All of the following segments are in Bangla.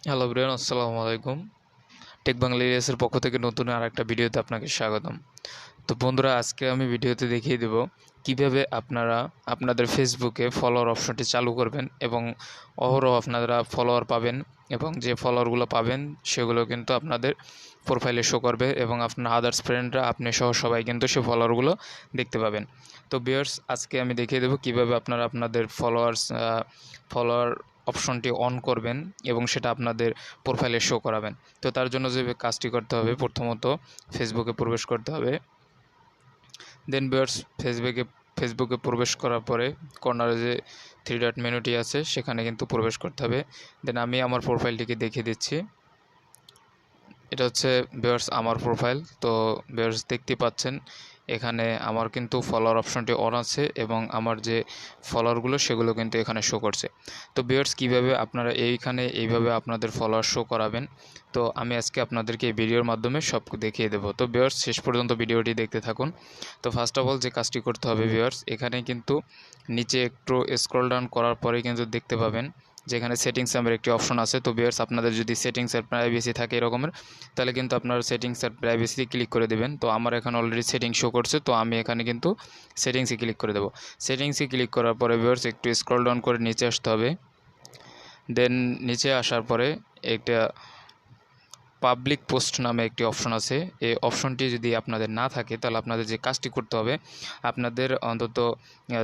হ্যালো ব্রিয়ান, আসসালামু আলাইকুম। টেক বাংলা ইলিয়াসের পক্ষ থেকে নতুন আর একটা ভিডিওতে আপনাকে স্বাগতম। তো বন্ধুরা, আজকে আমি ভিডিওতে দেখিয়ে দেব কিভাবে আপনারা আপনাদের ফেসবুকে ফলোয়ার অপশনটি চালু করবেন এবং অহরহ আপনারা ফলোয়ার পাবেন এবং যে ফলোয়ারগুলো পাবেন সেগুলো কিন্তু আপনাদের প্রোফাইলে শো করবে এবং আপনার আদার্স ফ্রেন্ডরা আপনি সহ সবাই কিন্তু সেই ফলোয়ারগুলো দেখতে পাবেন। তো ভিউয়ার্স, আজকে আমি দেখিয়ে দেবো কিভাবে আপনারা আপনাদের ফলোয়ার অপশনটি অন করবেন এবং সেটা আপনাদের প্রোফাইলে শো করাবেন। তো তার জন্য যে কাজটি করতে হবে, প্রথমত ফেসবুকে প্রবেশ করতে হবে। দেন ভিউয়ার্স, ফেসবুকে প্রবেশ করার পরে কর্নারে যে থ্রি ডট মেনুটি আছে সেখানে কিন্তু প্রবেশ করতে হবে। দেন আমি আমার প্রোফাইলটিকে দেখিয়ে দিচ্ছি। এটা হচ্ছে ভিউয়ার্স আমার প্রোফাইল। তো ভিউয়ার্স, দেখতে পাচ্ছেন এখানে আমার কিন্তু ফলোয়ার অপশনটি অন আছে এবং আমার যে ফলোয়ারগুলো সেগুলো কিন্তু এখানে শো করছে। তো ভিউয়ার্স, কীভাবে আপনারা এইভাবে আপনাদের ফলোয়ার শো করাবেন, তো আমি আজকে আপনাদেরকে এই ভিডিওর মাধ্যমে সব দেখিয়ে দেবো। তো ভিউয়ার্স, শেষ পর্যন্ত ভিডিওটি দেখতে থাকুন। তো ফার্স্ট অফ অল যে কাজটি করতে হবে ভিউয়ার্স, এখানে কিন্তু নিচে একটু স্ক্রল ডাউন করার পরে কিন্তু দেখতে পাবেন যেখানে সেটিংস নামের একটি অপশন আছে। তো ভিউয়ার্স, আপনাদের যদি সেটিংস আর প্রাইভেসি থাকে এরকমের, তাহলে কিন্তু আপনারা সেটিংস আর প্রাইভেসি ক্লিক করে দেবেন। তো আমার এখানে অলরেডি সেটিংস শো করছে, তো আমি এখানে কিন্তু সেটিংসে ক্লিক করে দেবো। সেটিংসে ক্লিক করার পরে ভিউয়ার্স একটু স্ক্রল ডাউন করে নিচে আসতে হবে। দেন নিচে আসার পরে একটা পাবলিক পোস্ট নামে একটি অপশন আছে। এই অপশনটি যদি আপনাদের না থাকে তাহলে আপনাদের যে কাজটি করতে হবে, আপনাদের অন্তত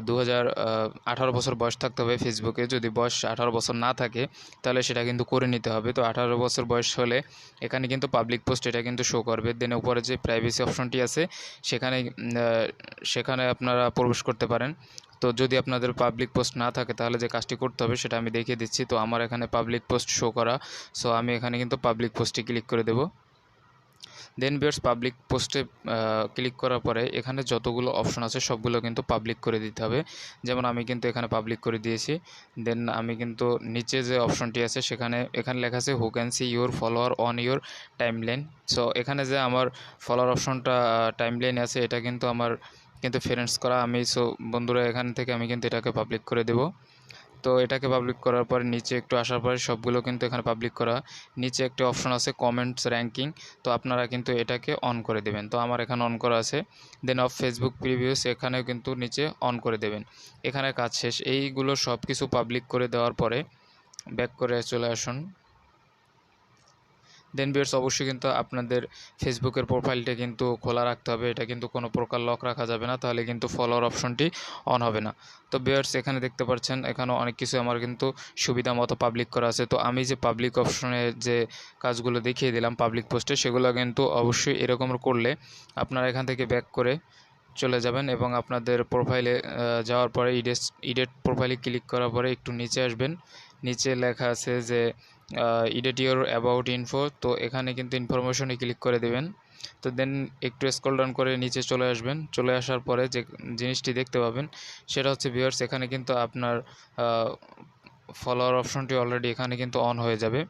2018 বছর বয়স থাকতে হবে ফেসবুকে। যদি বয়স 18 বছর না থাকে তাহলে সেটা কিন্তু করে নিতে হবে। তো 18 বছর বয়স হলে এখানে কিন্তু পাবলিক পোস্ট এটা কিন্তু শো করবে। দেন উপরে যে প্রাইভেসি অপশনটি আছে সেখানে আপনারা প্রবেশ করতে পারেন। তো যদি আপনাদের পাবলিক পোস্ট না থাকে তাহলে যে কাজটি করতে হবে সেটা আমি দেখিয়ে দিচ্ছি। তো আমার এখানে পাবলিক পোস্ট শো করা, সো আমি এখানে কিন্তু পাবলিক পোস্টে ক্লিক করে দেব। দেন ভিউয়ার্স, পাবলিক পোস্টে ক্লিক করার পরে এখানে যতগুলো অপশন আছে সবগুলো কিন্তু পাবলিক করে দিতে হবে। যেমন আমি কিন্তু এখানে পাবলিক করে দিয়েছি। দেন আমি কিন্তু নিচে যে অপশনটি আছে এখানে লেখা আছে who can see your follower on your timeline. So এখানে যে আমার ফলোয়ার অপশনটা টাইমলাইন আছে এটা কিন্তু আমার ফ্রেন্ডস করা আমি। সো বন্ধুরা, এখান থেকে আমি কিন্তু এটাকে পাবলিক করে দেব। তো এটাকে পাবলিক করার পরে নিচে একটু আসার পরে সবগুলো কিন্তু এখানে পাবলিক করা। নিচে একটি অপশন আছে কমেন্টস র্যাঙ্কিং, তো আপনারা কিন্তু এটাকে অন করে দেবেন। তো আমার এখানে অন করা আছে। দেন অফ ফেসবুক প্রিভিউস এখানেও কিন্তু নিচে অন করে দেবেন। এখানে কাজ শেষ। এইগুলো সব কিছু পাবলিক করে দেওয়ার পরে ব্যাক করে চলে আসুন। দেন ভিউয়ার্স, অবশ্যই কিন্তু আপনাদের ফেসবুকের প্রোফাইলটা কিন্তু খোলা রাখতে হবে। এটা কিন্তু কোনো প্রকার লক রাখা যাবে না, তাহলে কিন্তু ফলোয়ার অপশনটি অন হবে না। তো ভিউয়ার্স, এখানে দেখতে পাচ্ছেন এখানে অনেক কিছু আমার কিন্তু সুবিধা মতো পাবলিক করা আছে। তো আমি যে পাবলিক অপশনে যে কাজগুলো দেখিয়ে দিলাম পাবলিক পোস্টে, সেগুলো কিন্তু অবশ্যই এরকম করলে আপনারা এখান থেকে ব্যাক করে চলে যাবেন এবং আপনাদের প্রোফাইলে যাওয়ার পরে ইডেট প্রোফাইলে ক্লিক করার পরে একটু নিচে আসবেন। নিচে লেখা আছে যে এডিট ইউর অ্যাবাউট ইনফো, তো এখানে কিন্তু ইনফরমেশনে ক্লিক করে দেবেন। তো দেন একটু স্ক্রল ডাউন করে নিচে চলে আসবেন। চলে আসার পরে যে জিনিসটি দেখতে পাবেন সেটা হচ্ছে ভিউয়ার্স, এখানে কিন্তু আপনার ফলোয়ার অপশনটি অলরেডি এখানে কিন্তু অন হয়ে যাবে।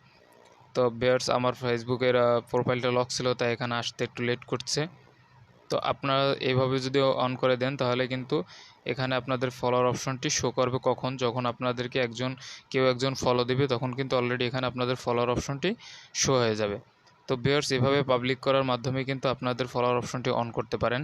তো ভিউয়ার্স, আমার ফেসবুকের প্রোফাইলটা লক ছিল, তাই এখানে আসতে একটু লেট করছে। তো আপনারা এইভাবে যদি অন করে দেন তাহলে কিন্তু এখানে আপনাদের ফলোয়ার অপশনটি শো করবে যখন আপনাদেরকে কেউ একজন ফলো দিবে, তখন কিন্তু অলরেডি এখানে আপনাদের ফলোয়ার অপশনটি শো হয়ে যাবে। তো ভিউয়ার্স, এভাবে পাবলিক করার মাধ্যমে কিন্তু আপনাদের ফলোয়ার অপশনটি অন করতে পারেন।